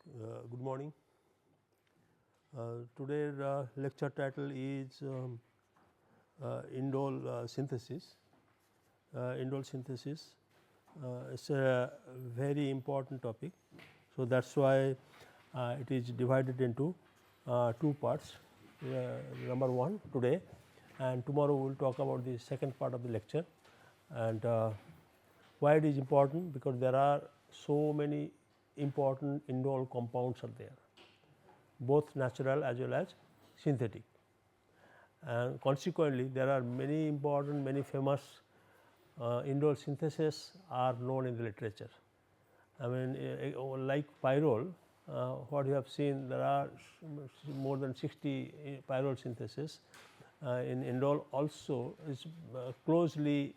Good morning. Today's lecture title is Indole Synthesis. Indole Synthesis is a very important topic. So, that is why it is divided into two parts, number 1 today, and tomorrow we will talk about the second part of the lecture. And why it is important? Because there are so many important indole compounds are there, both natural as well as synthetic, and consequently there are many important, many famous indole synthesis are known in the literature. I mean, like pyrrole, what you have seen, there are more than 60 pyrrole synthesis. In indole also is closely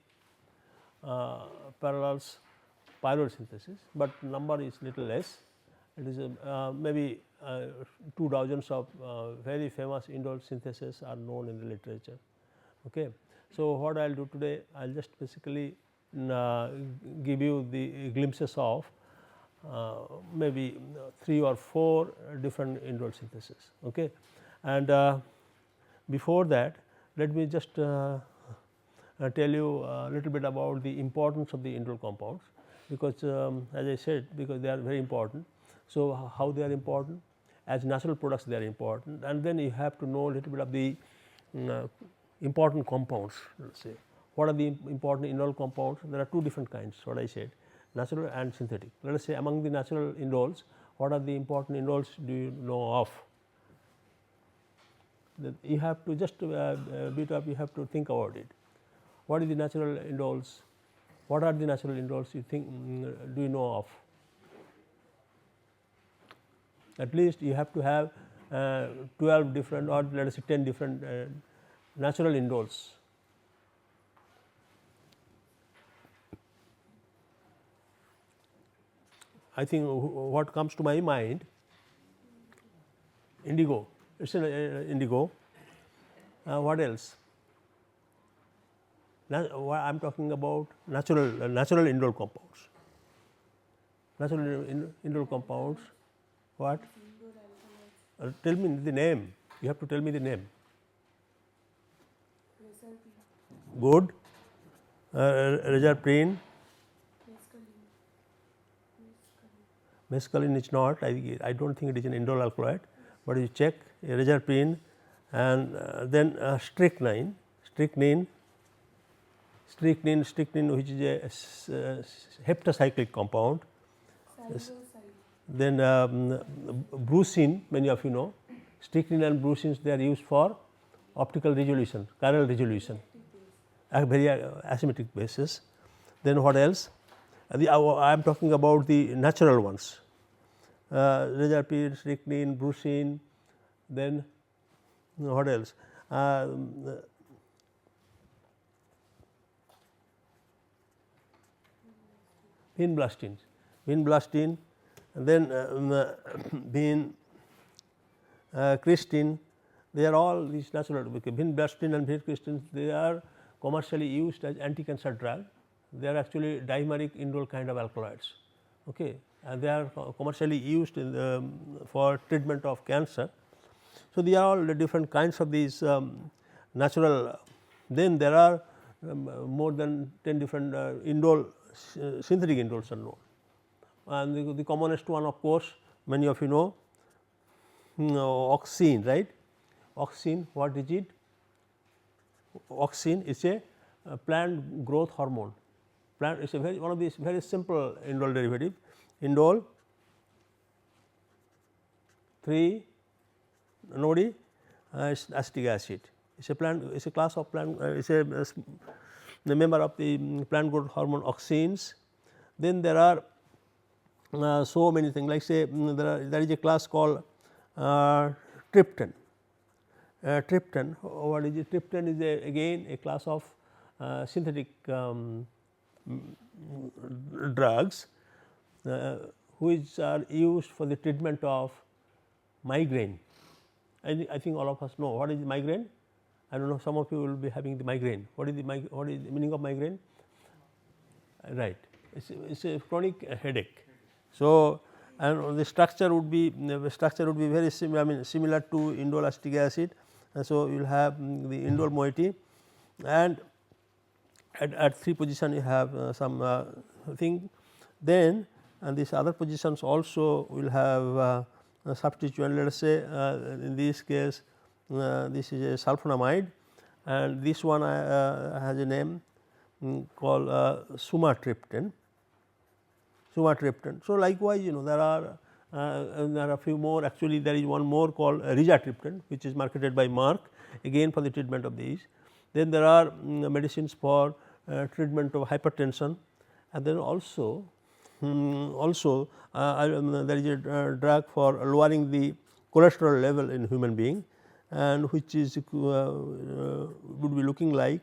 parallels pyrrole synthesis, but number is little less. It is maybe 2 dozens of very famous indole synthesis are known in the literature. Okay. So, what I will do today, I will just basically give you the glimpses of maybe 3 or 4 different indole synthesis. Okay. And before that, let me just tell you a little bit about the importance of the indole compounds, because as I said, because they are very important. So, how they are important? As natural products they are important, and then you have to know a little bit of the important compounds. Let us say, what are the important indole compounds? There are 2 different kinds, what I said, natural and synthetic. Let us say, among the natural indoles, what are the important indoles do you know of? That you have to just bit up, you have to think about it. What is the natural indoles? What are the natural indoles you think do you know of? At least you have to have 12 different, or let us say 10 different natural indoles. I think what comes to my mind, indigo, it is indigo. What else? I am talking about natural indole compounds. Natural indole compounds. What? Tell me the name. You have to tell me the name. Good. Reserpine. Mescaline is not. I don't think it is an indole alkaloid, but you check reserpine, and then strychnine, which is a heptacyclic compound. Then brucine, many of you know, strychnine and brucines, they are used for optical resolution, chiral resolution, a very asymmetric basis. Then what else? I am talking about the natural ones, reserpine, strychnine, brucine. Then what else? Vinblastine, and then vincristine. They are all these natural. Vinblastine and vincristine, they are commercially used as anti-cancer drug. They are actually dimeric indole kind of alkaloids. Okay. And they are commercially used for treatment of cancer. So, they are all the different kinds of these natural. Then there are more than 10 different synthetic indoles are known, and the commonest one, of course, many of you know, auxine, right? Auxine, what is it? Auxine is a plant growth hormone. Plant is one of these very simple indole derivative. Indole 3 nodi acetic acid. It is a plant. It is a class of plant. It is the member of the plant growth hormone auxines. Then there are so many things, like say there is a class called tryptin. Tryptin, what is it? Tryptin is again a class of synthetic drugs which are used for the treatment of migraine. I think all of us know what is migraine. I do not know, some of you will be having the migraine. What is the meaning of migraine? Right, it is a chronic headache. So, and the structure would be very similar to indole acetic acid. And so, you will have the indole moiety, and at 3 position you have some thing. Then and these other positions also will have substituent. Let us say in this case this is a sulfonamide, and this one has a name called sumatriptan. So, likewise there are a few more. Actually, there is one more called rizatriptan, which is marketed by Merck, again for the treatment of these. Then there are medicines for treatment of hypertension, and then also there is a drug for lowering the cholesterol level in human being, and which is would be looking like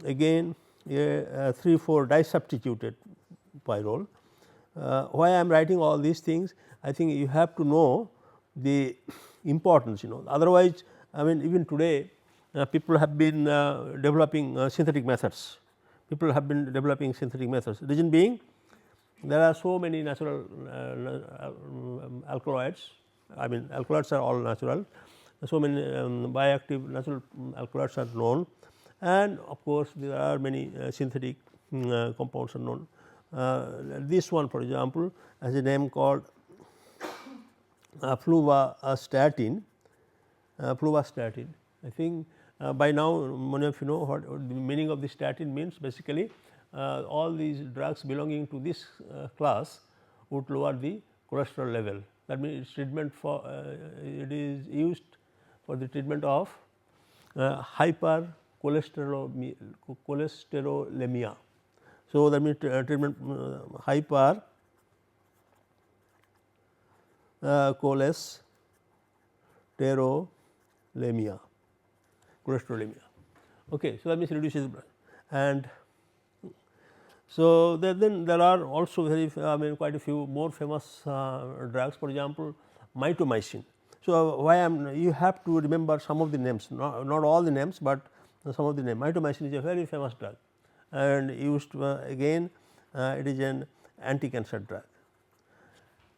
again a 3,4 disubstituted pyrrole. Why I am writing all these things? I think you have to know the importance, otherwise even today people have been developing synthetic methods. Reason being, there are so many natural alkaloids. Alkaloids are all natural. So many bioactive natural alkaloids are known, and of course, there are many synthetic compounds are known. This one, for example, has a name called fluvastatin. I think by now many of you know what the meaning of the statin means. Basically, all these drugs belonging to this class would lower the cholesterol level. That means treatment for it is used for the treatment of hypercholesterolemia. So, that means treatment hypercholesterolemia. Okay. So, that means reduces blood, and so then there are also very quite a few more famous drugs. For example, mitomycin. So, why you have to remember some of the names, not all the names, but some of the names. Mitomycin is a very famous drug, and used again it is an anti-cancer drug.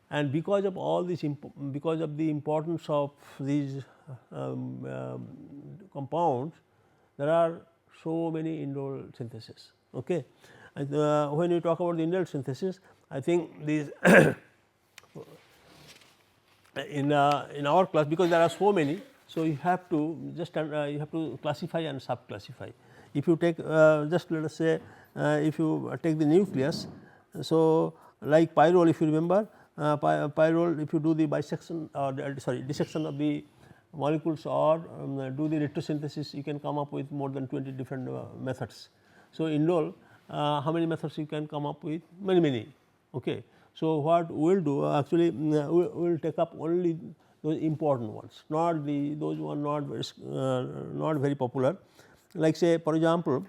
And because of all this, because of the importance of these compounds, there are so many indole synthesis. Okay. And when you talk about the indole synthesis, I think these in our class, because there are so many, so you have to just you have to classify and sub-classify. If you take just let us say if you take the nucleus, so like pyrrole, if you remember pyrrole, if you do the bisection or dissection of the molecules or do the retrosynthesis, you can come up with more than 20 different methods. So, indole, how many methods you can come up with? Many. Okay. So, what we will do actually we will take up only those important ones, not those one not very popular. Like say for example,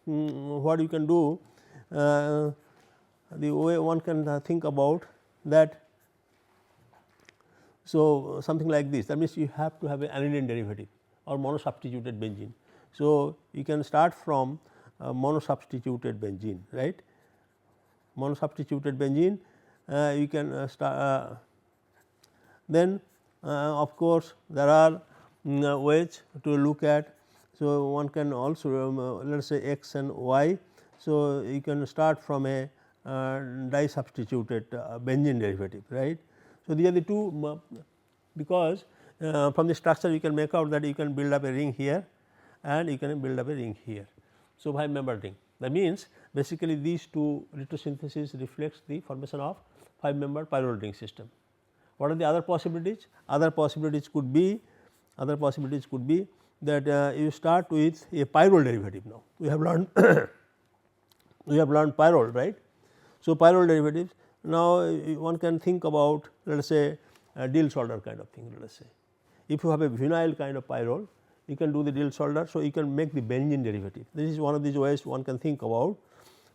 what you can do, the way one can think about that. So, something like this, that means you have to have an aniline derivative or monosubstituted benzene. So, you can start from monosubstituted benzene, right. Monosubstituted benzene, you can start then of course, there are ways to look at. So, one can also let us say X and Y. So, you can start from a disubstituted benzene derivative, right. So, these are the two, because from the structure you can make out that you can build up a ring here and you can build up a ring here. So, 5 membered ring, that means basically these two retrosynthesis reflects the formation of 5 membered pyrrole ring system. What are the other possibilities? Other possibilities could be that you start with a pyrrole derivative. Now, we have learned pyrrole, right. So, pyrrole derivatives. Now, one can think about let us say a Diels-Alder kind of thing. Let us say if you have a vinyl kind of pyrrole, you can do the Diels-Alder. So, you can make the benzene derivative. This is one of these ways one can think about.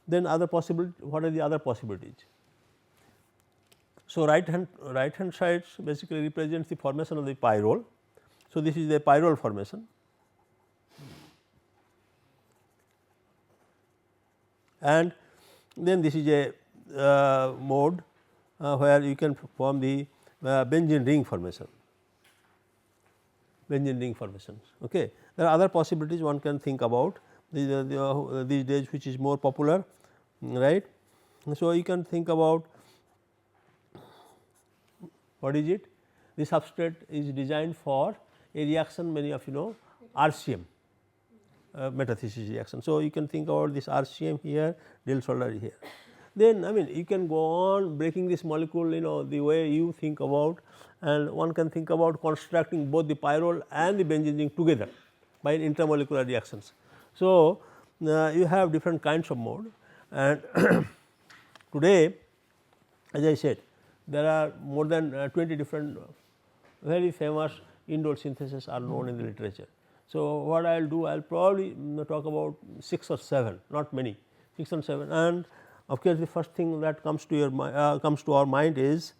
Then other possibility, what are the other possibilities? So, right hand sides basically represents the formation of the pyrrole. So, this is the pyrrole formation, and then this is a mode where you can form the benzene ring formation, Okay. There are other possibilities one can think about these days, which is more popular, right. So, you can think about what is it? The substrate is designed for a reaction, many of you know, RCM, metathesis reaction. So, you can think about this RCM here, Diels-Solder here. Then I mean you can go on breaking this molecule, you know, the way you think about, and one can think about constructing both the pyrrole and the benzene ring together by intermolecular reactions. So, you have different kinds of mode, and today as I said there are more than 20 different very famous indole synthesis are known in the literature. So, what I will do, I will probably talk about 6 or 7, not many, 6 and 7, and of course, the first thing that comes to your comes to our mind is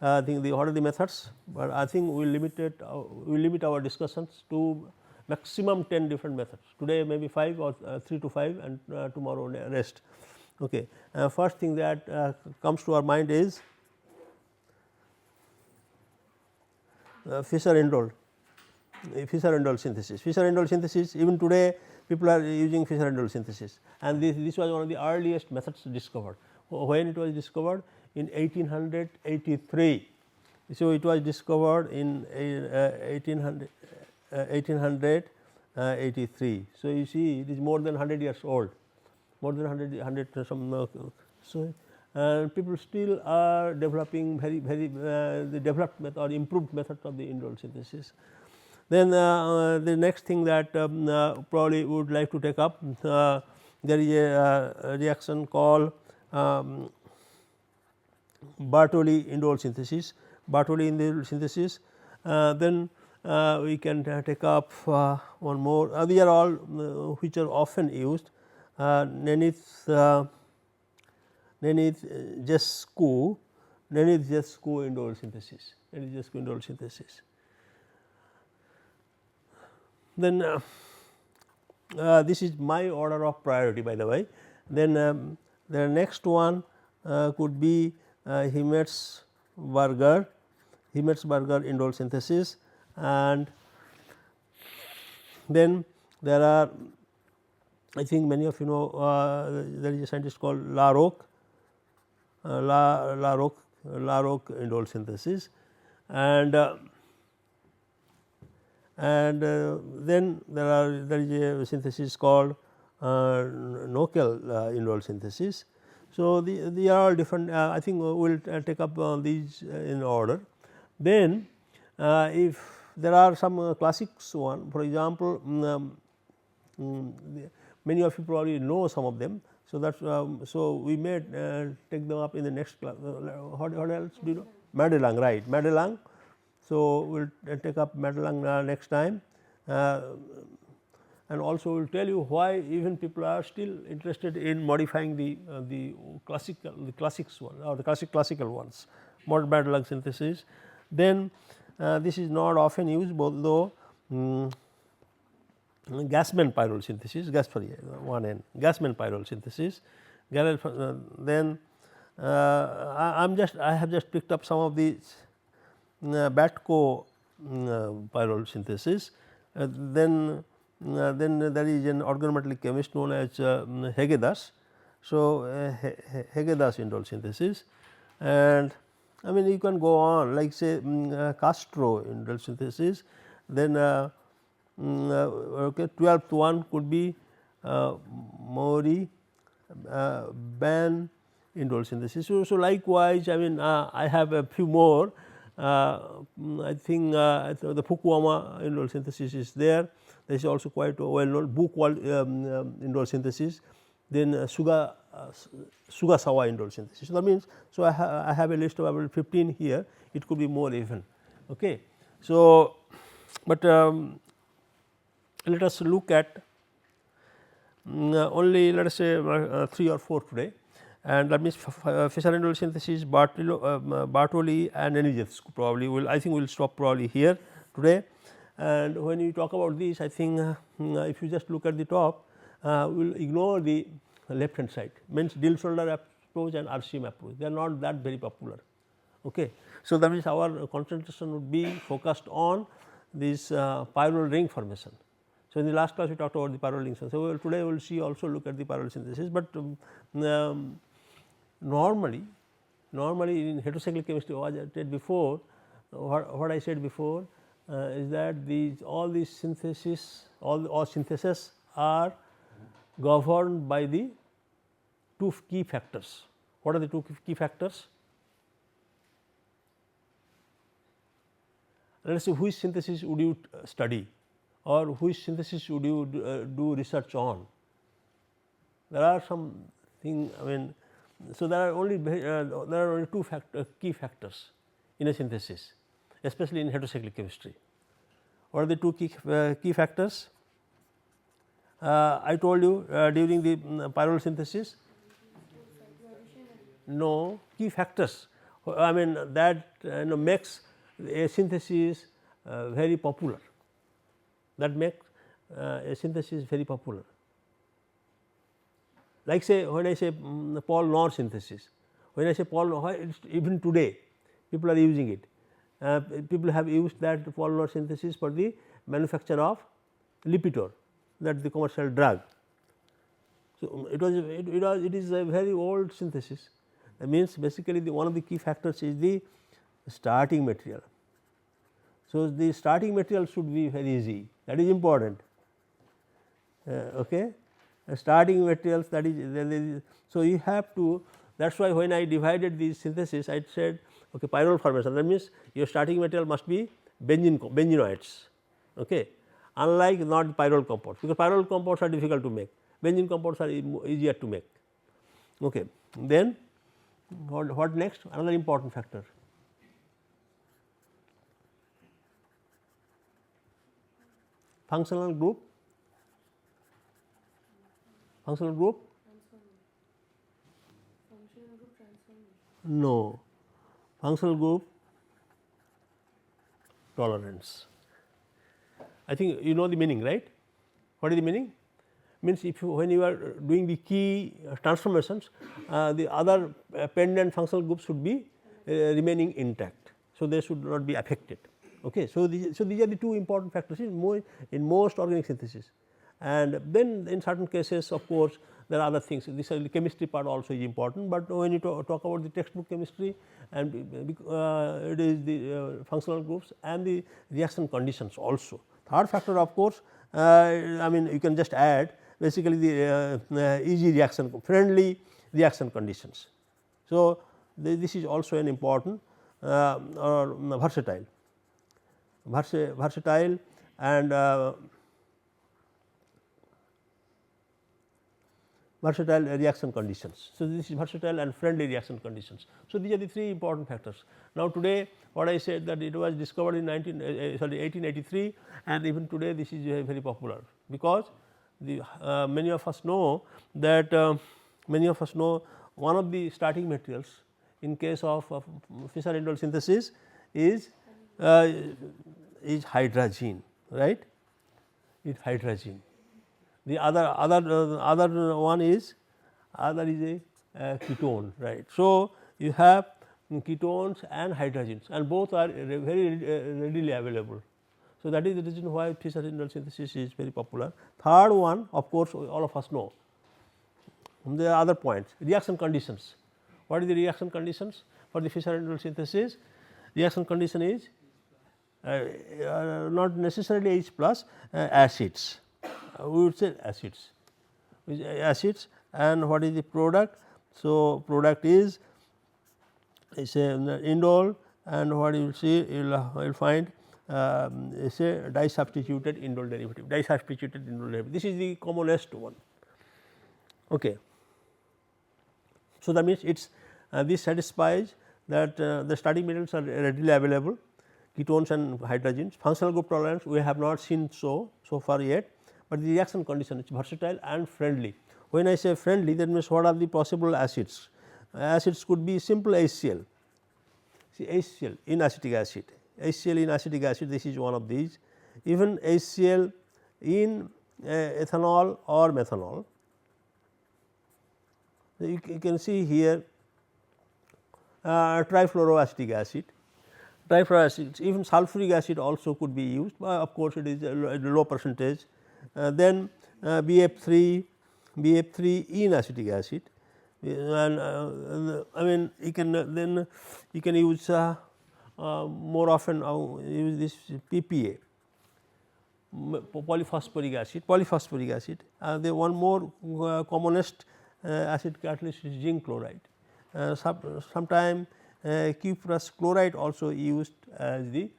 what are the methods, but I think we will limit our discussions to maximum 10 different methods. Today maybe 5 or 3 to 5, and tomorrow rest. Okay. First thing that comes to our mind is Fischer-Indole synthesis. Fischer-Indole synthesis, even today people are using Fischer-Indole synthesis, and this was one of the earliest methods discovered. When it was discovered? In 1883. So, it was discovered in 1883. So, you see it is more than 100 years old, more than 100 some. So, and people still are developing very the developed method or improved method of the indole synthesis. Then the next thing that probably would like to take up, there is a reaction called Bartoli indole synthesis. Then we can take up one more. These are all which are often used. Nenith Jescu indole synthesis. Then this is my order of priority, by the way. Then the next one could be Himmeltsberger indole synthesis, and then there are, I think many of you know, there is a scientist called Laroque indole synthesis, and then there is a synthesis called Nockel indole synthesis. So, they are all different. I think we will take up these in order. Then if there are some classics one, for example, many of you probably know some of them. So, that so we may take them up in the next class. What else do you know? Madelung, right, Madelung. So, we will take up Madelung next time, and also we will tell you why even people are still interested in modifying the classics one or the classical ones, modern Madelung synthesis. Then this is not often used, although Gassman pyrrole synthesis, Gassman pyrrole synthesis. Then I have just picked up some of these Batco pyrrole synthesis. Then there is an organometallic chemist known as Hegedus. So, Hegedus indole synthesis, and I mean you can go on like say Castro indole synthesis. Then okay, 12th one could be Maury Ban indole synthesis. So, likewise I mean I have a few more. I think the Fukuama indole synthesis is there. This is also quite well known. Buchwald indole synthesis. Then Sugasawa indole synthesis. So, that means, so I have a list of about 15 here. It could be more even. Okay. So, but let us look at only let us say 3 or 4 today, and that means Fischer indole synthesis, Bartoli and Nenith probably will, I think we will stop probably here today. And when you talk about this, I think if you just look at the top, we will ignore the left hand side, means Diels-Solder approach and RCM approach, they are not that very popular. Okay. So, that means our concentration would be focused on this pyrrole ring formation. So, in the last class we talked about the pyrrole ring. So, today we will see also look at the pyrrole synthesis, but normally in heterocyclic chemistry, what I said before, what I said before is that these all these synthesis, all syntheses are governed by the two key factors. What are the two key factors? Let us say which synthesis would you study or which synthesis would you do research on. There are some thing, I mean, so there are only two key factors in a synthesis, especially in heterocyclic chemistry. What are the two key factors? I told you during the pyrrole synthesis. No, key factors, I mean that makes a synthesis very popular, that makes a synthesis very popular. Like say when I say Paul Knorr synthesis, when I say Paul Knorr, even today people are using it. People have used that Paul Knorr synthesis for the manufacture of Lipitor, that is the commercial drug. So, it is a very old synthesis. That means basically one of the key factors is the starting material. So, the starting material should be very easy, that is important. Okay. Starting materials, that is, so you have to, that is why when I divided the synthesis I said okay, pyrrole formation, that means your starting material must be benzenoids, okay, unlike not pyrrole compounds, because pyrrole compounds are difficult to make, benzene compounds are easier to make. Okay. Then what next? Another important factor. Functional group. Functional group? No. Functional group tolerance. I think you know the meaning, right? What is the meaning? Means if you, when you are doing the key transformations, the other pendant functional groups should be remaining intact. So, they should not be affected. Okay. So, these are the two important factors in most organic synthesis, and then in certain cases of course, there are other things. This chemistry part also is important, but when you talk about the textbook chemistry, and it is the functional groups and the reaction conditions also. Third factor of course, I mean you can just add basically the easy reaction, friendly reaction conditions. So, this is also an important or versatile and versatile reaction conditions. So, this is versatile and friendly reaction conditions. So, these are the three important factors. Now, today what I said that it was discovered in 1883, and even today this is very popular, because the many of us know that one of the starting materials in case of Fischer-Indole synthesis is hydrazine, right? Is hydrazine. The other one is a ketone, right. So, you have ketones and hydrazines, and both are very readily available. So, that is the reason why Fischer-Indole synthesis is very popular. Third one of course, all of us know. The other points, reaction conditions. What is the reaction conditions for the Fischer-Indole synthesis? Reaction condition is not necessarily H plus, acids. We would say acids, and what is the product? So, product is say indole, and what you will see, you will find say disubstituted indole derivative, This is the commonest one. Okay. So, that means it is this satisfies that the starting materials are readily available, ketones and hydrazines. Functional group tolerance we have not seen so far yet, but the reaction condition is versatile and friendly. When I say friendly, that means what are the possible acids? Acids could be simple HCl. See HCl in acetic acid, HCl in acetic acid, this is one of these. Even HCl in ethanol or methanol. You can see here trifluoroacetic acid. Trifluoroacid, even sulfuric acid also could be used, of course, it is a low percentage. Then BF3 in acetic acid, and I mean you can then you can use more often use this PPA, polyphosphoric acid. The one more commonest acid catalyst is zinc chloride. Sometime cuprous chloride also used as the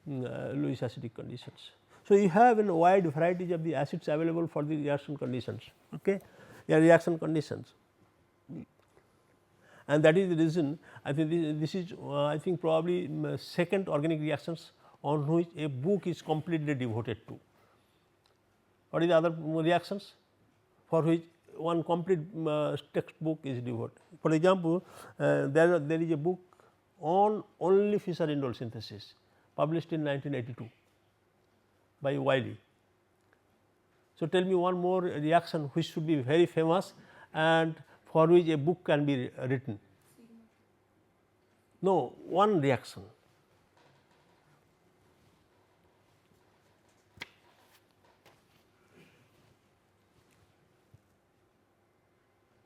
Lewis acidic conditions. So, you have a wide variety of the acids available for the reaction conditions, okay, reaction conditions, and that is the reason I think this is I think probably second organic reactions on which a book is completely devoted to. What is the other reactions for which one complete textbook is devoted? For example, there is a book on only Fischer indole synthesis published in 1982 by Wiley. So, tell me one more reaction which should be very famous and for which a book can be written. No, one reaction.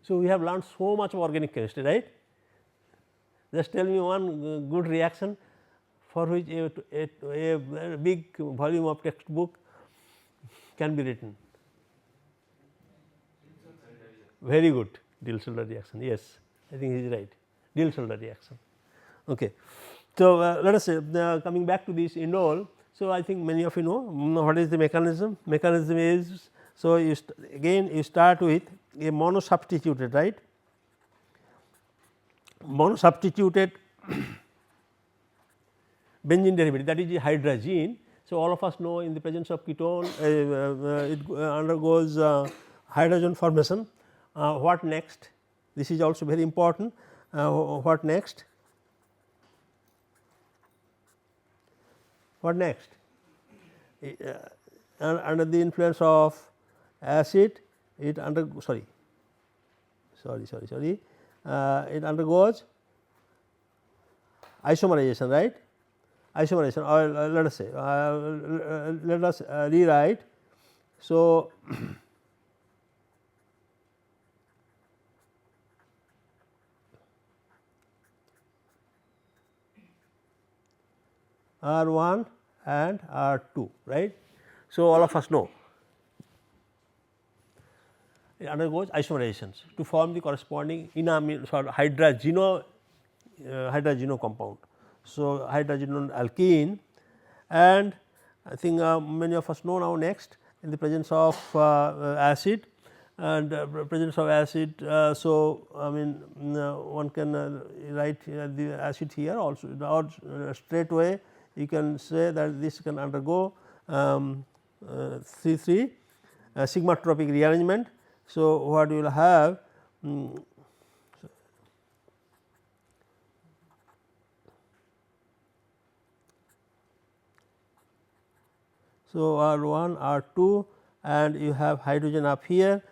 So, we have learned so much of organic chemistry, right? Just tell me one good reaction for which a big volume of textbook can be written. Very good, Diels-Alder reaction. Yes, I think he is right. Diels-Alder reaction. Okay. So, let us say coming back to this indole. So, I think many of you know what is the mechanism. Mechanism is, so you again you start with a monosubstituted, right, monosubstituted benzene derivative, that is the hydrazine. So, all of us know in the presence of ketone it undergoes hydrogen formation. What next? This is also very important. What next? What next? Under the influence of acid, it undergoes it undergoes isomerization, right? Isomerization, or let us say let us rewrite. So, R1 and R2, right. So, all of us know it undergoes isomerizations to form the corresponding hydrazino compound. So, hydrazino alkene, and I think many of us know now next in the presence of acid and presence of acid. So, I mean one can write the acid here also, or straight away you can say that this can undergo 3,3 sigmatropic rearrangement. So, what you will have so R1, R2, and you have hydrogen up here,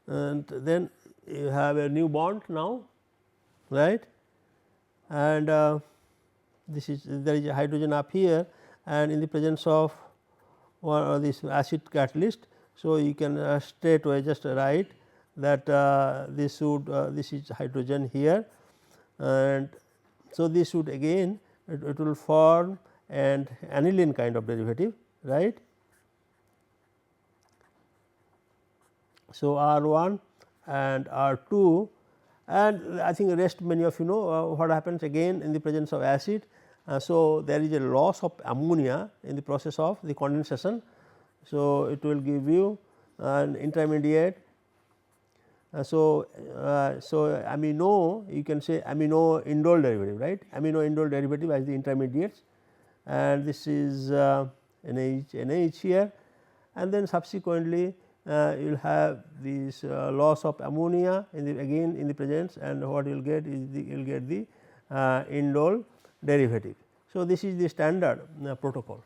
and then you have a new bond now, right, and this is there is a hydrogen up here, and in the presence of this acid catalyst. So, you can straight away just write that this should this is hydrogen here, and so this should again it will form an aniline kind of derivative, right. So, R1 and R2, and I think the rest many of you know what happens again in the presence of acid. So, there is a loss of ammonia in the process of the condensation. So, it will give you an intermediate. So, amino, you can say amino indole derivative, right, amino indole derivative as the intermediates, and this is NH here, and then subsequently you will have this loss of ammonia in the again in the presence, and what you will get is you will get the indole derivative. So, this is the standard protocol.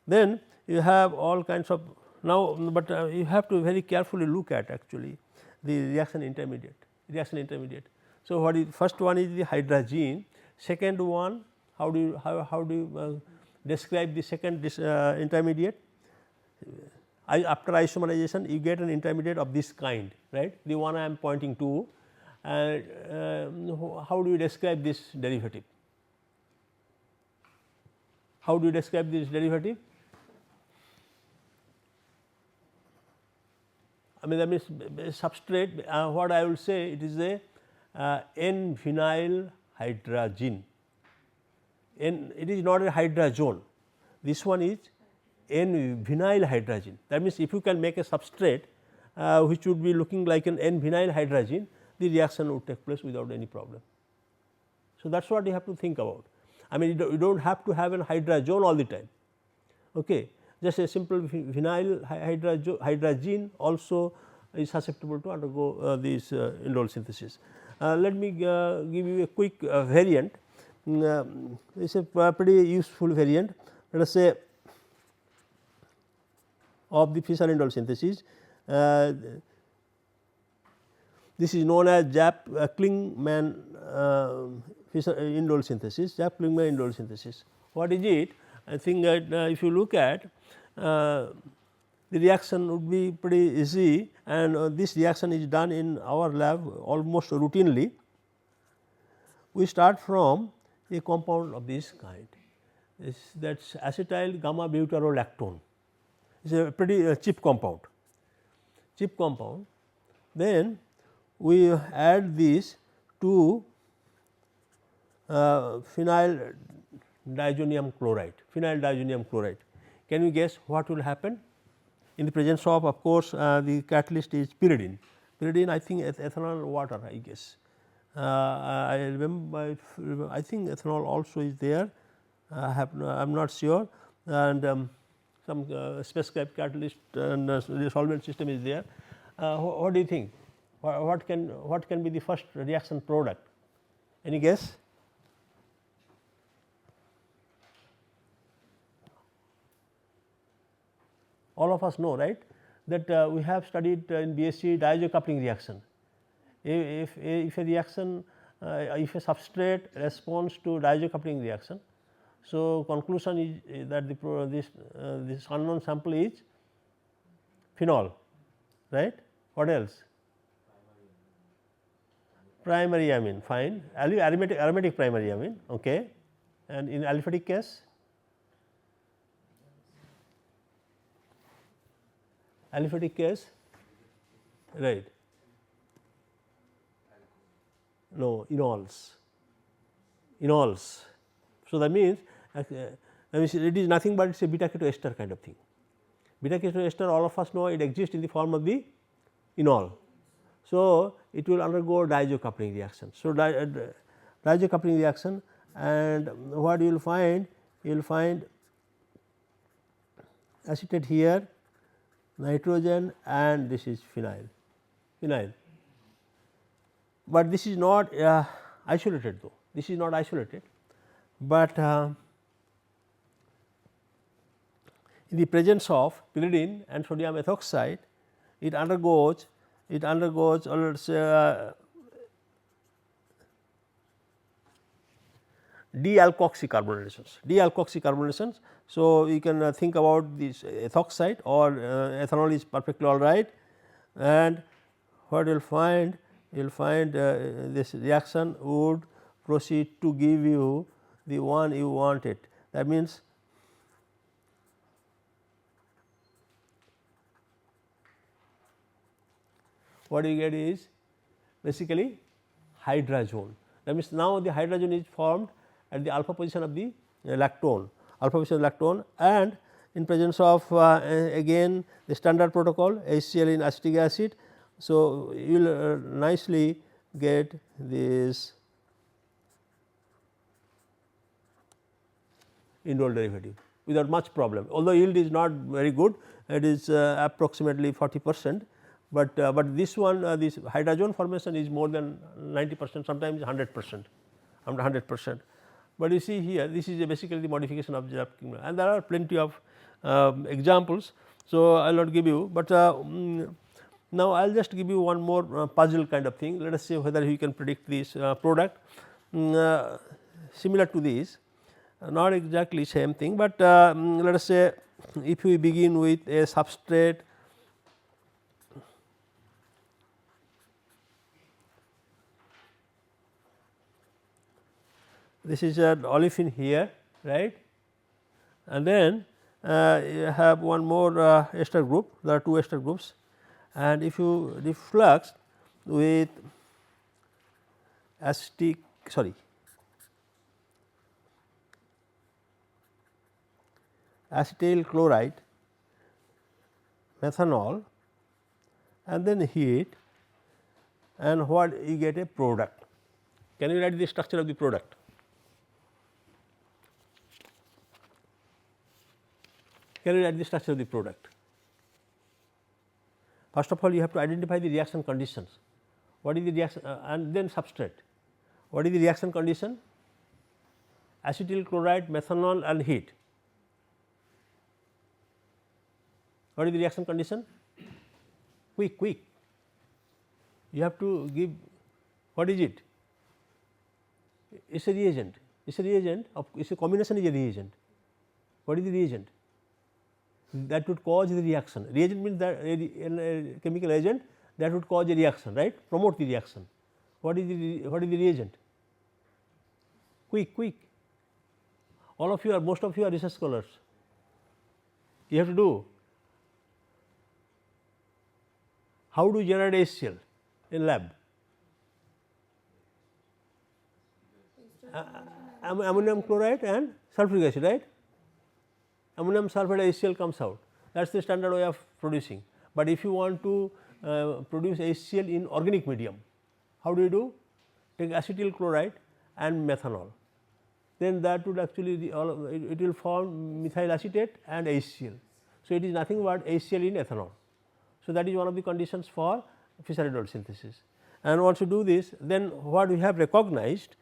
Then you have all kinds of now, but you have to very carefully look at actually the reaction intermediate. So, what is first one is the hydrazine, second one how do you describe the second intermediate? After isomerization you get an intermediate of this kind, right, the one I am pointing to, and how do you describe this derivative? How do you describe this derivative? I mean that means substrate, what I will say, it is a N-vinyl hydrazine, it is not a hydrazone, this one is N-vinyl hydrazine. That means, if you can make a substrate which would be looking like an N-vinyl hydrazine, the reaction would take place without any problem. So, that is what you have to think about. I mean you do not have to have a hydrazone all the time, okay. Just a simple vinyl hydrazine also is susceptible to undergo this indole synthesis. Let me give you a quick variant, it is a pretty useful variant, let us say of the Fischer indole synthesis. This is known as Klingman Fischer indole synthesis, Klingman indole synthesis. What is it? I think that if you look at the reaction would be pretty easy, and this reaction is done in our lab almost routinely. We start from a compound of this kind, that is acetyl gamma butyrolactone, it is a pretty cheap compound. Then we add this to phenyl diazonium chloride. Can you guess what will happen in the presence of course, the catalyst is pyridine. I think ethanol water, I guess. I remember, I think ethanol also is there, I am not sure, and some specified catalyst and the solvent system is there. What do you think? What can be the first reaction product? Any guess? All of us know, right, that we have studied in BSc diazo coupling reaction. If a reaction, if a substrate responds to diazo coupling reaction, so conclusion is that this unknown sample is phenol, right. What else? Primary amine, fine, aromatic primary amine, okay, and in aliphatic case? Aliphatic case, right, no, enols. So, that means it is nothing but it is a beta keto ester kind of thing. Beta keto ester, all of us know it exists in the form of the enol. So, it will undergo diazo coupling reaction. So, diazo coupling reaction, and what you will find? You will find acetate here, nitrogen, and this is phenyl. But this is not isolated though, this is not isolated, but in the presence of pyridine and sodium ethoxide, it undergoes or let us say D-alkoxy carbonations. So, you can think about this ethoxide or ethanol is perfectly all right, and what you will find? You will find this reaction would proceed to give you the one you wanted. That means, what you get is basically hydrazone. That means, now the hydrazone is formed at the alpha position of the lactone, and in presence of again the standard protocol HCl in acetic acid. So, you will nicely get this indole derivative without much problem, although yield is not very good, it is approximately 40%, but this one this hydrazone formation is more than 90%, sometimes 100%, under 100%. But you see here, this is basically the modification of the and there are plenty of examples. So, I will not give you, but Now, I will just give you one more puzzle kind of thing. Let us say whether we can predict this product similar to this, not exactly same thing, but let us say if we begin with a substrate this is an olefin here, right, and then you have one more ester group, there are two ester groups, and if you reflux with acetic acetyl chloride methanol and then heat, and what you get a product. Can you write the structure of the product? Can you write the structure of the product? First of all, you have to identify the reaction conditions. What is the reaction and then substrate. What is the reaction condition? Acetyl chloride, methanol and heat. What is the reaction condition? Quick. You have to give, what is it? It is a reagent. It is a reagent of, it is a combination is a reagent. What is the reagent? That would cause the reaction. Reagent means that a chemical agent that would cause a reaction, right, promote the reaction. What is the reagent? Quick. All of you are, most of you are research scholars. You have to do. How do you generate HCl in lab? Ammonium chloride and sulfuric acid, right? Ammonium sulphate HCl comes out, that is the standard way of producing. But if you want to produce HCl in organic medium, how do you do? Take acetyl chloride and methanol, then that would actually it will form methyl acetate and HCl. So, it is nothing but HCl in ethanol. So, that is one of the conditions for Fischer-Indole synthesis. And once you do this, then what we have recognized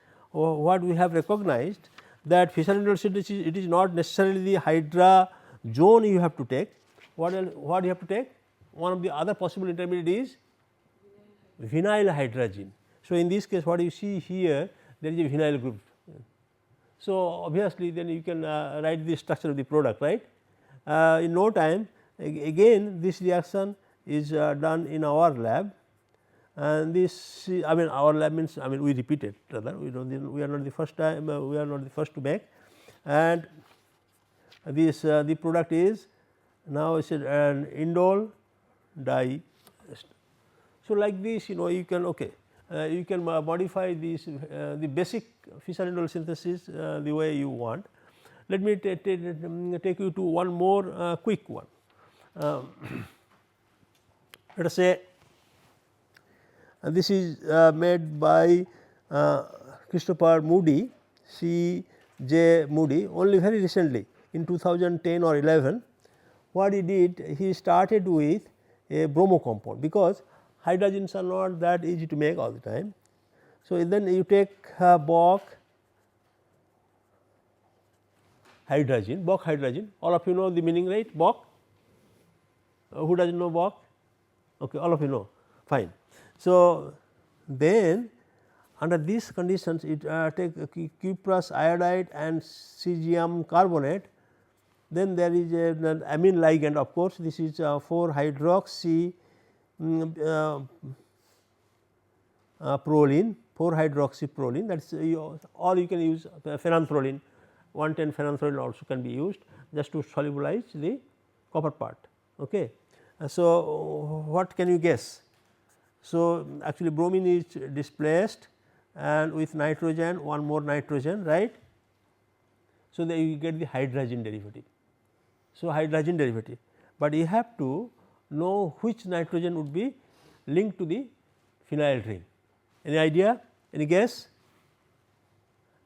that Fischer-Indole synthesis, it is not necessarily the hydra zone you have to take. What you have to take? One of the other possible intermediate is vinyl hydrazine. So, in this case what you see here, there is a vinyl group. So, obviously, then you can write the structure of the product, right. In no time, again this reaction is done in our lab, and this our lab means we repeat it, rather we are not the first time, we are not the first to make, and this the product is now is an indole dye. So, like this, you can you can modify this the basic Fischer-Indole synthesis the way you want. Let me take you to one more quick one. Let us say this is made by Christopher Moody, C. J. Moody, only very recently in 2010 or 11. What he did, he started with a bromo compound, because hydrogens are not that easy to make all the time. So, then you take Bock hydrogen, all of you know the meaning, right, Bock. Who does not know Bock? Okay, all of you know, fine. So, then under these conditions it take cuprous iodide and cesium carbonate, then there is an amine ligand, of course, this is 4-hydroxy proline, that is or you can use phenanthrolene, 110 phenanthrolene also can be used just to solubilize the copper part. Okay. So, what can you guess? So, actually bromine is displaced and with nitrogen, one more nitrogen, right. So, then you get the hydrogen derivative. So, hydrogen derivative, but you have to know which nitrogen would be linked to the phenyl ring. Any idea? Any guess?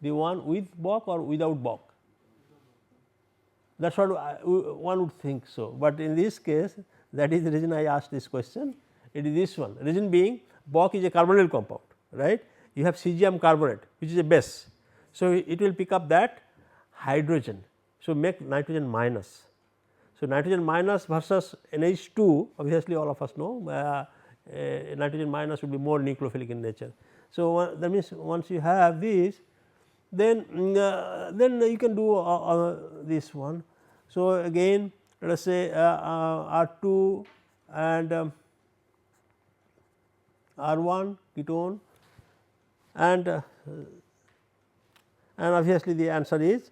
The one with Bock or without Bock? That is what one would think so, but in this case, that is the reason I asked this question. It is this one, reason being Bock is a carbonyl compound, right. You have cesium carbonate, which is a base. So, it will pick up that hydrogen. So, make nitrogen minus. So, nitrogen minus versus NH2, obviously all of us know nitrogen minus would be more nucleophilic in nature. So, that means once you have this, then you can do this one. So, again let us say R2 and R1 ketone, and obviously the answer is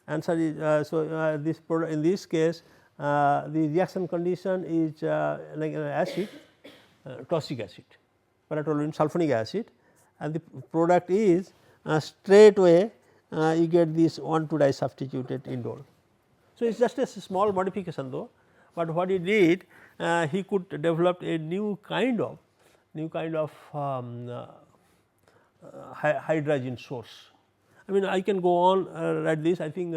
this product, in this case the reaction condition is like an acid, tosic acid, paratoluene sulfonic acid, and the product is straight away you get this 1,2 disubstituted indole. So, it is just a small modification though, but what he did, he could develop a new kind of hydrogen source. I mean, I can go on write this. I think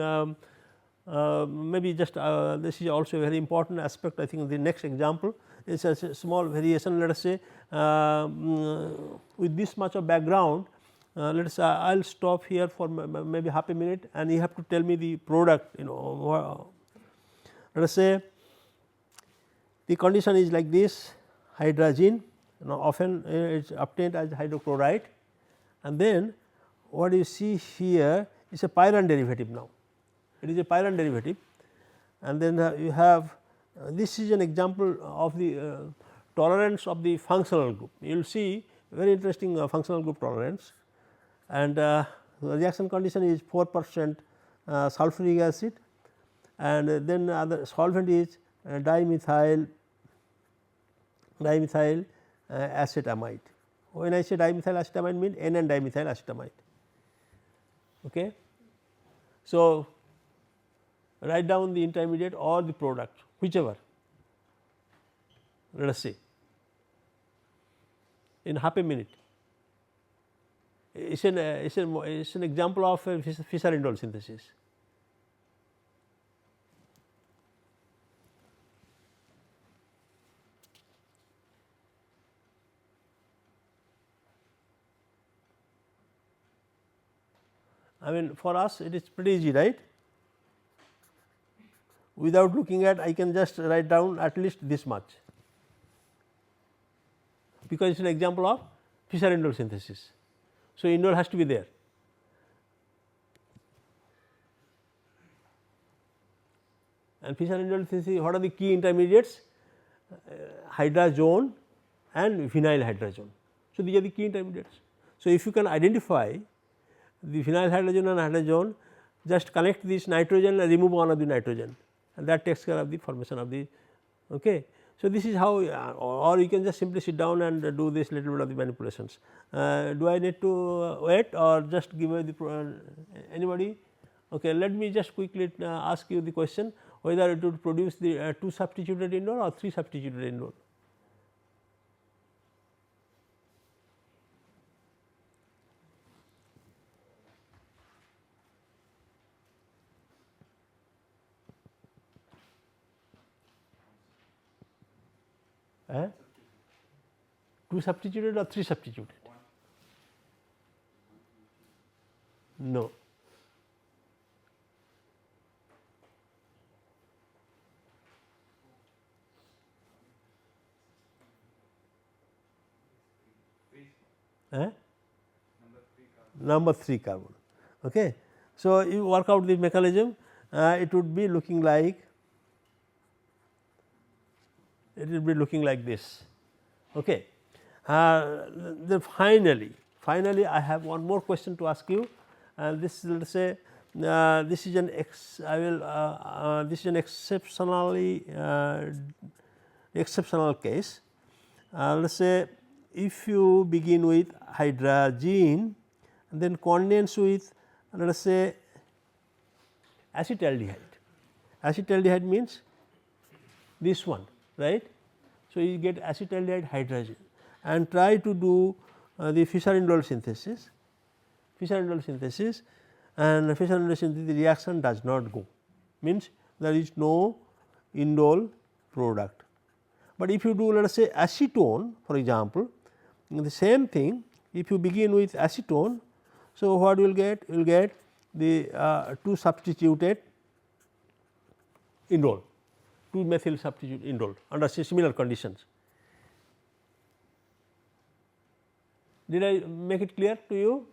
maybe just this is also a very important aspect. I think the next example is a small variation. Let us say with this much of background, let us I will stop here for maybe half a minute, and you have to tell me the product. Let us say the condition is like this: hydrazine, often it is obtained as hydrochloride, and then what you see here is a pyrene derivative. Now, it is a pyrene derivative, and then you have this is an example of the tolerance of the functional group. You will see very interesting functional group tolerance, and the reaction condition is 4% sulfuric acid, and then the solvent is dimethyl acetamide. When I say dimethyl acetamide, means N dimethyl acetamide. Okay. So, write down the intermediate or the product, whichever, let us say in half a minute. It is an example of a Fischer-Indole synthesis. I mean, for us it is pretty easy, right? Without looking at, I can just write down at least this much, because it is an example of Fischer-Indole synthesis. So, indole has to be there. And Fischer-Indole synthesis, what are the key intermediates? Hydrazone and vinyl hydrazone. So, these are the key intermediates. So, if you can identify the vinyl hydrazone and hydrazone, just connect this nitrogen and remove one of the nitrogen, and that takes care of the formation of the. Okay. So, this is how, or you can just simply sit down and do this little bit of the manipulations. Do I need to wait or just give away the anybody? Okay, let me just quickly ask you the question whether it would produce the 2 substituted indole or 3 substituted indole. Eh? 2 substituted or 3 substituted? No. Eh? Number 3 carbon. Okay. So, you work out the mechanism, it would be looking like, it will be looking like this. Okay. Then finally I have one more question to ask you, and this let us say this is an this is an exceptional case. Let us say if you begin with hydrazine and then condense with, let us say, acetaldehyde. Acetaldehyde means this one, right. So, you get acetaldehyde hydrazine and try to do the Fischer-Indole synthesis, and Fischer-Indole synthesis, the reaction does not go, means there is no indole product. But if you do, let us say, acetone, for example, the same thing, if you begin with acetone, so what you will get? You will get the 2 substituted indole, 2 methyl substitute indole under similar conditions. Did I make it clear to you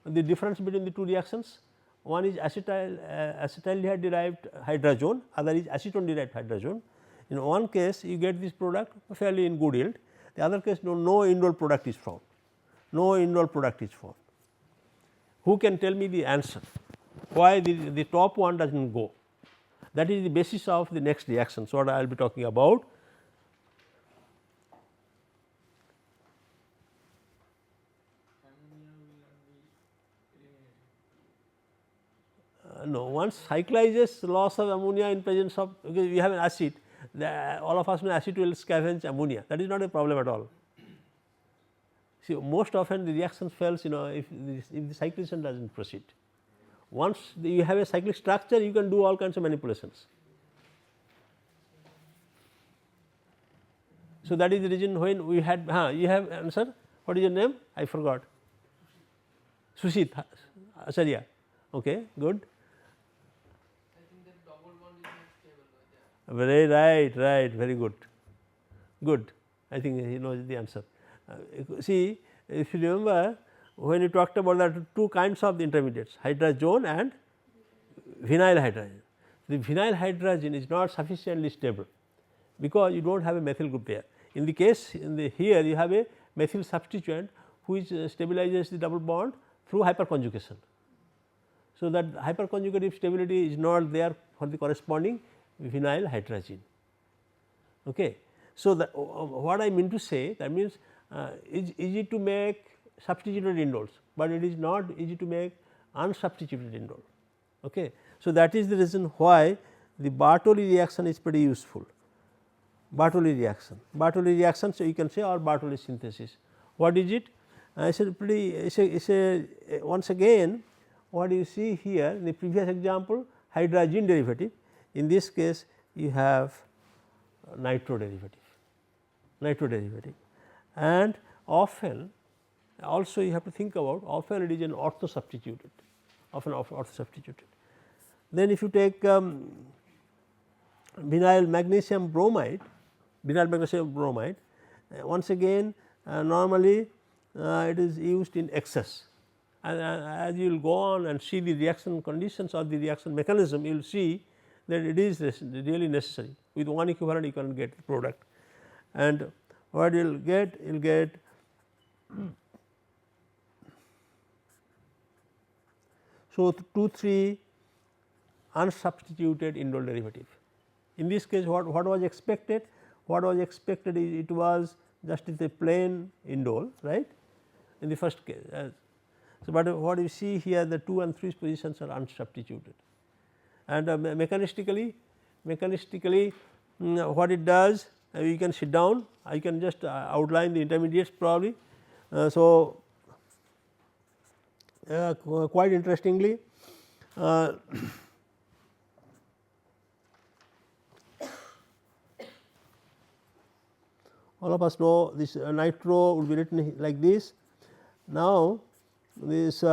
the difference between the two reactions? One is acetaldehyde derived hydrazone, other is acetone derived hydrazone. In one case you get this product fairly in good yield, the other case no indole product is found, no indole product is found. Who can tell me the answer why the top one does not go? That is the basis of the next reaction. So, what I will be talking about. No, once cyclizes loss of ammonia in presence of, because we have an acid, all of us know acid will scavenge ammonia, that is not a problem at all. See, most often the reaction fails, if the cyclisation does not proceed. Once you have a cyclic structure, you can do all kinds of manipulations. So, that is the reason when we had, you have answer, what is your name? I forgot. Sushit, Acharya, okay, good. Very right, very good, good. I think he knows the answer. See, if you remember when you talked about the two kinds of the intermediates, hydrazone and vinyl hydrazine. The vinyl hydrazine is not sufficiently stable because you do not have a methyl group there. In the case here you have a methyl substituent which stabilizes the double bond through hyperconjugation. So, that hyperconjugative stability is not there for the corresponding vinyl hydrazine. Okay. So, what I mean to say, that means it is easy to make substituted indoles, but it is not easy to make unsubstituted indole. Okay. So, that is the reason why the Bartoli reaction is pretty useful. Bartoli reaction, so you can say, or Bartoli synthesis. What is it? I said pretty, once again what you see here in the previous example, hydrazine derivative, in this case you have nitro derivative, and often also you have to think about, often it is an ortho substituted, Then if you take vinyl magnesium bromide, once again normally it is used in excess, and as you will go on and see the reaction conditions or the reaction mechanism, you will see that it is really necessary. With one equivalent you can get the product, and what you will get? You will get so 2-3 unsubstituted indole derivative. In this case what was expected? What was expected is it was just a plain indole, right, in the first case. So, but what you see here, the 2 and 3 positions are unsubstituted, and mechanistically what it does, you can sit down, I can just outline the intermediates probably. So, quite interestingly all of us know this nitro would be written like this. Now, this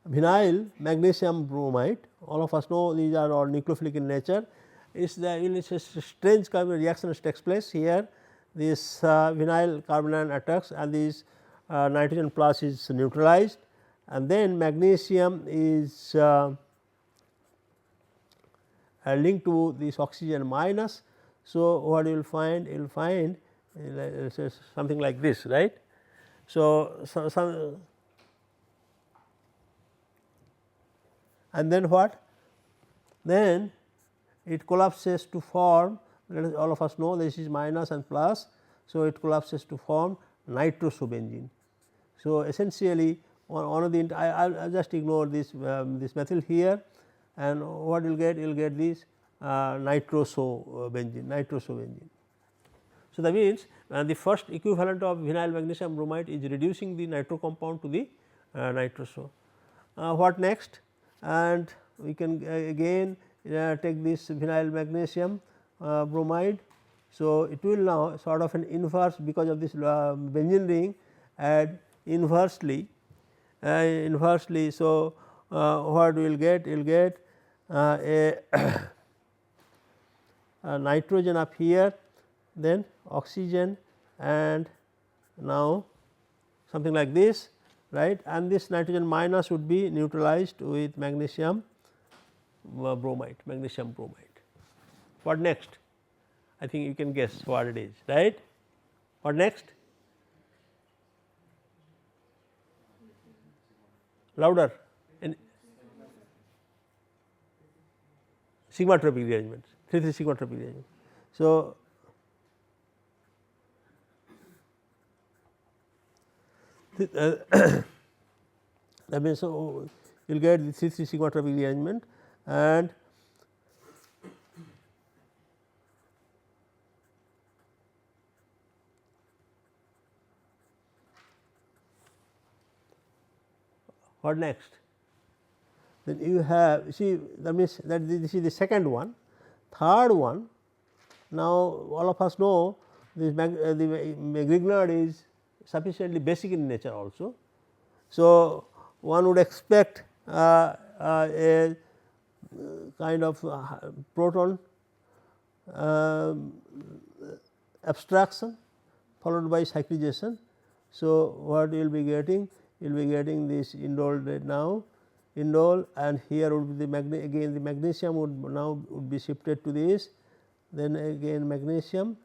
vinyl magnesium bromide, all of us know these are all nucleophilic in nature. It's a strange kind of reaction which takes place here. This vinyl carbanion attacks and this nitrogen plus is neutralized, and then magnesium is linked to this oxygen minus. So, what you will find? You will find something like this, right. So, and then what? Then it collapses to form, all of us know this is minus and plus. So, it collapses to form nitrosobenzene. So, essentially one of the, I will just ignore this methyl here, and what you will get? You will get this nitrosobenzene. So, that means the first equivalent of vinyl magnesium bromide is reducing the nitro compound to the nitroso. What next? And we can again take this vinyl magnesium bromide. So, it will now sort of an inverse, because of this benzene ring, add inversely. So, what we will get? You will get a nitrogen up here, then oxygen, and now something like this, right, and this nitrogen minus would be neutralized with magnesium bromide, magnesium bromide. What next? I think you can guess what it is, right. What next? Louder. And sigmatropic rearrangements, 3 sigmatropic rearrangements. So, that means, so you will get the 3 sigmatropic rearrangement, and what next? Then you have, see, that means that this is the second one. Third one, now all of us know this the Grignard is sufficiently basic in nature also. So, one would expect a kind of proton abstraction followed by cyclisation. So, what you will be getting? You will be getting this indole now, indole, and here would be the again the magnesium would now would be shifted to this, then again magnesium,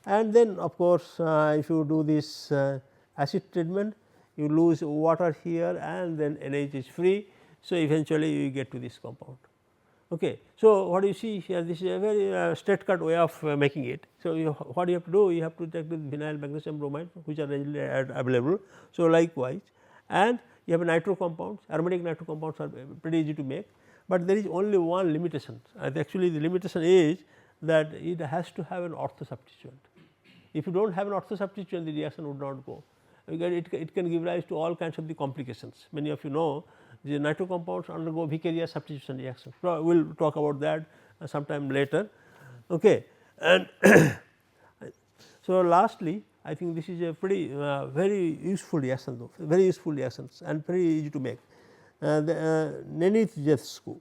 and then of course, if you do this acid treatment, you lose water here and then NH is free. So, eventually you get to this compound. Okay. So, what you see here, this is a very straight cut way of making it. So, what you have to do, you have to take the vinyl magnesium bromide which are readily available. So, likewise, and you have a nitro compounds, aromatic nitro compounds are pretty easy to make, but there is only one limitation. Actually, the limitation is that it has to have an ortho substituent. If you do not have an ortho substituent, the reaction would not go. It can give rise to all kinds of the complications. Many of you know the nitro compounds undergo vicarious substitution reaction. So, we will talk about that sometime later. Okay. And so, lastly, I think this is a pretty very useful reaction though, very useful reactions and very easy to make. The Nenith-Jescu.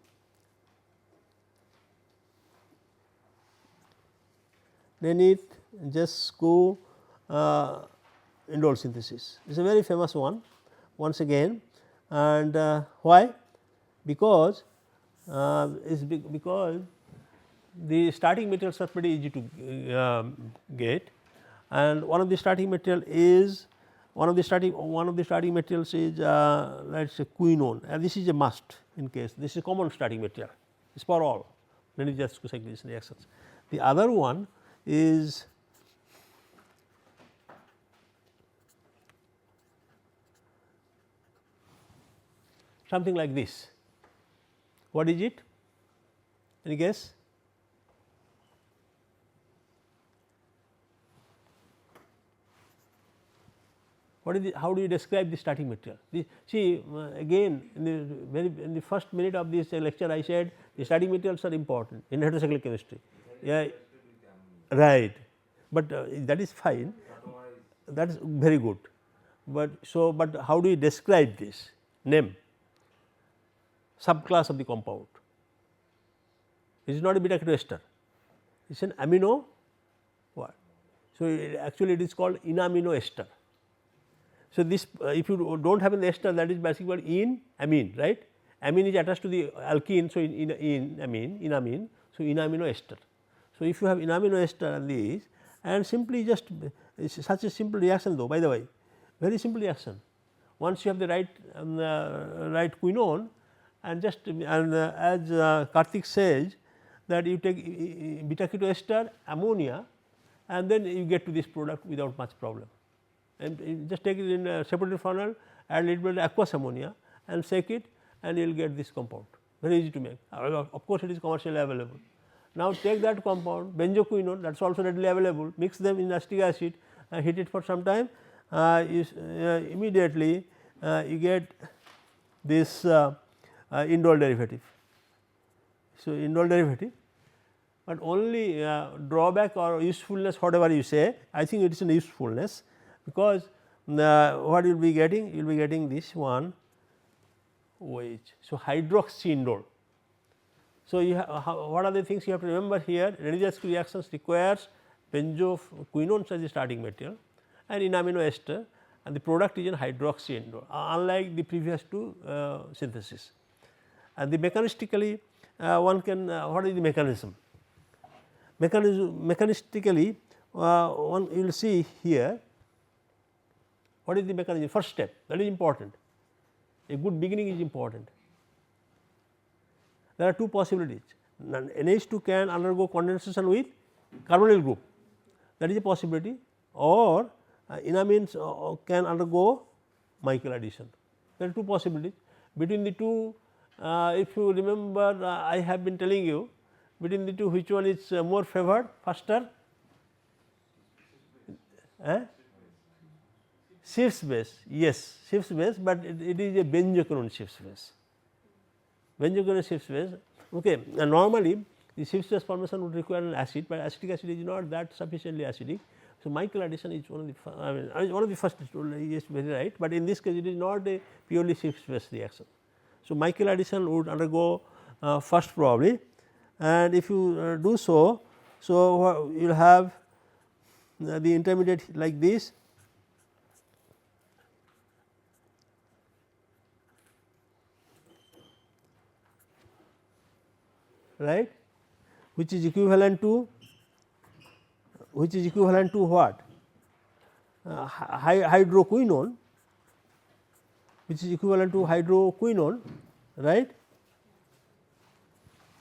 Nenith-Jescu indole synthesis is a very famous one once again, and why? Because because the starting materials are pretty easy to get, and one of the starting material is one of the starting materials is let us say quinone, and this is a must in case this is a common starting material, it is for all Nenith-Jescu cyclisation reactions. The other one is something like this. What is it? Any guess? What is the, how do you describe the starting material? See again in the first minute of this lecture I said the starting materials are important in heterocyclic chemistry. Yeah, right, but that is fine, that is very good, but so but how do you describe this? Name subclass of the compound. It is not a beta keto ester, it is an amino what? So, actually it is called inamino ester. So, this if you do not have an ester, that is basically in amine, right. Amine is attached to the alkene. So, in amine, so inamino ester. So, if you have inamino ester and these, and simply just such a simple reaction though, by the way, very simple reaction. Once you have the right quinone, and just as Karthik says that you take beta keto ester, ammonia, and then you get to this product without much problem. And you just take it in a separated funnel, add a little bit of aqueous ammonia and shake it, and you will get this compound, very easy to make. Of course, it is commercially available. Now, take that compound benzoquinone, that is also readily available, mix them in acetic acid and heat it for some time, immediately you get this indole derivative. So, indole derivative, but only drawback or usefulness whatever you say, I think it is an usefulness, because what you will be getting? You will be getting this one OH. So, hydroxyindole. So, you what are the things you have to remember here? Nenith-Jescu reactions requires benzoquinones as the starting material and inamino ester, and the product is an hydroxy indole, unlike the previous two synthesis. And the mechanistically one can what is the mechanism? Mechanistically one you will see here what is the mechanism. First step, that is important, a good beginning is important. There are two possibilities. NH2 can undergo condensation with carbonyl group, that is a possibility, or enamines can undergo Michael addition. There are two possibilities. Between the two, if you remember, I have been telling you, between the two which one is more favored, faster? Schiff's base, yes, Schiff's base, but it is a benzoquinone Schiff's base. Benzoquinone Schiff's base, okay. And normally the Schiff's base formation would require an acid, but acetic acid is not that sufficiently acidic. So, Michael addition is one of the one of the first, yes, very right, but in this case it is not a purely Schiff's base reaction. So, Michael addition would undergo first probably, and if you do so, so you will have the intermediate like this, right, which is equivalent to what? Hydroquinone, which is equivalent to hydroquinone, right.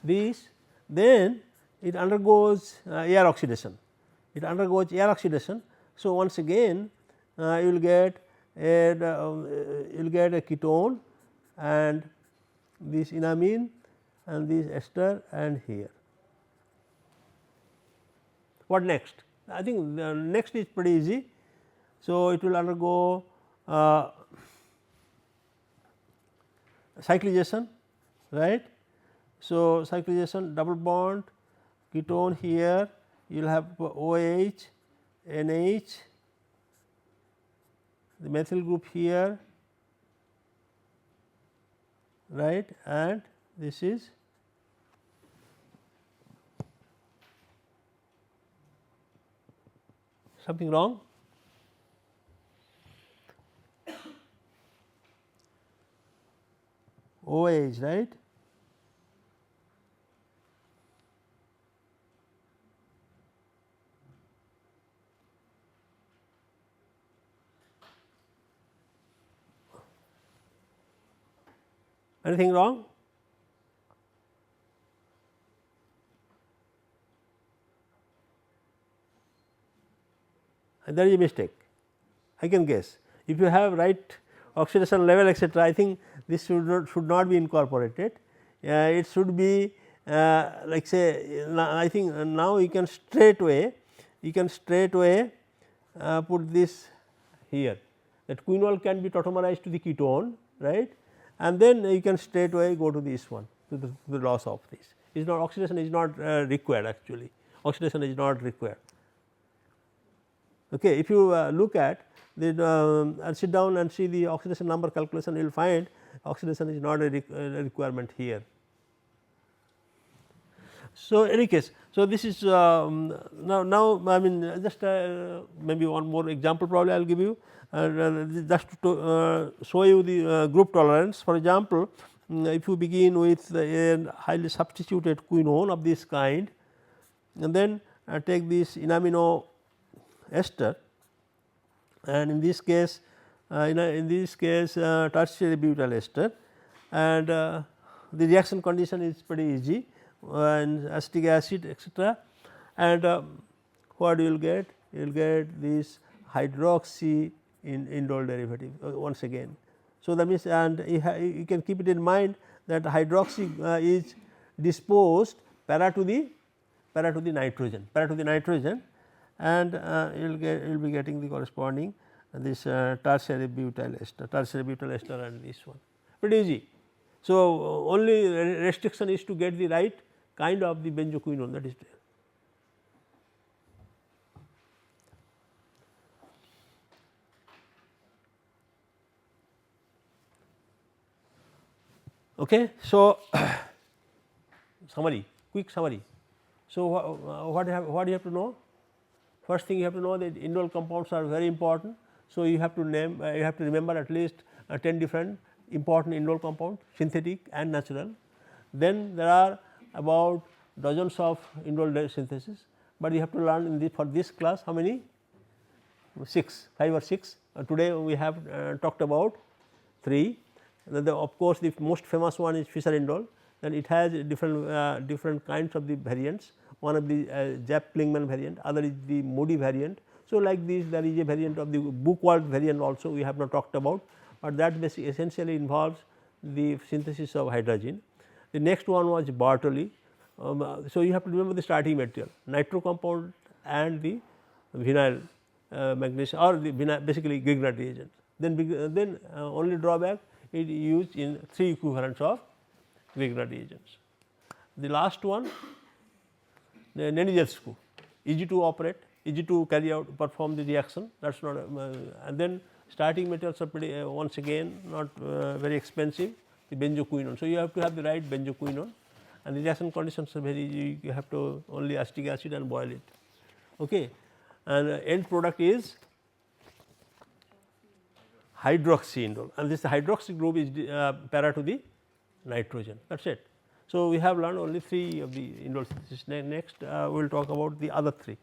This then it undergoes air oxidation, it undergoes air oxidation. So, once again you will get a ketone and this enamine and this ester and here. What next? I think the next is pretty easy. So, it will undergo cyclisation, right. So, cyclisation, double bond, ketone here, you will have OH, NH, the methyl group here, right, and this is something wrong. OH, right. Anything wrong? And there is a mistake, I can guess. If you have right oxidation level etc., I think this should not be incorporated. It should be like say, I think now you can straightway put this here, that quinol can be tautomerized to the ketone, right, and then you can straightway go to this one, to the loss of this. Is not, oxidation is not required, actually oxidation is not required. Okay. If you look at the and sit down and see the oxidation number calculation, you will find oxidation is not a requirement here. So, any case, so this is now I mean just maybe one more example probably I will give you, just to show you the group tolerance. For example, if you begin with a highly substituted quinone of this kind and then take this enamino ester, and in this case tertiary butyl ester, and the reaction condition is pretty easy, and acetic acid etc., and what you will get? You will get this hydroxy in indole derivative once again. So, that means, and you can keep it in mind that hydroxy is disposed para to the nitrogen, and you will be getting the corresponding this tertiary butyl ester and this one, pretty easy. So, only restriction is to get the right kind of the benzoquinone, that is there. Okay. So, summary, quick summary. So, what do you have to know? First thing you have to know that indole compounds are very important. So, you have to name you have to remember at least 10 different important indole compounds, synthetic and natural. Then there are about dozens of indole synthesis, but you have to learn in for this class how many 5 or 6. Today we have talked about 3. Then of course, the most famous one is Fischer indole, then it has different kinds of the variants. One of the Zapp-Klingman variant, other is the Moody variant. So, like this there is a variant of the Buchwald variant also we have not talked about, but that essentially involves the synthesis of hydrogen. The next one was Bartoli. So, you have to remember the starting material, nitro compound and the vinyl magnesium or the basically Grignard reagents. Then only drawback it used in 3 equivalents of Grignard reagents. The last one, the Nenizelsku, easy to operate, easy to carry out perform the reaction, that is not and then starting materials are pretty once again not very expensive, the benzoquinone. So, you have to have the right benzoquinone and the reaction conditions are very easy, you have to only acetic acid and boil it. Okay. And end product is hydroxy indole, and this hydroxy group is para to the nitrogen, that is it. So, we have learned only 3 of the indole synthesis. Next we will talk about the other 3.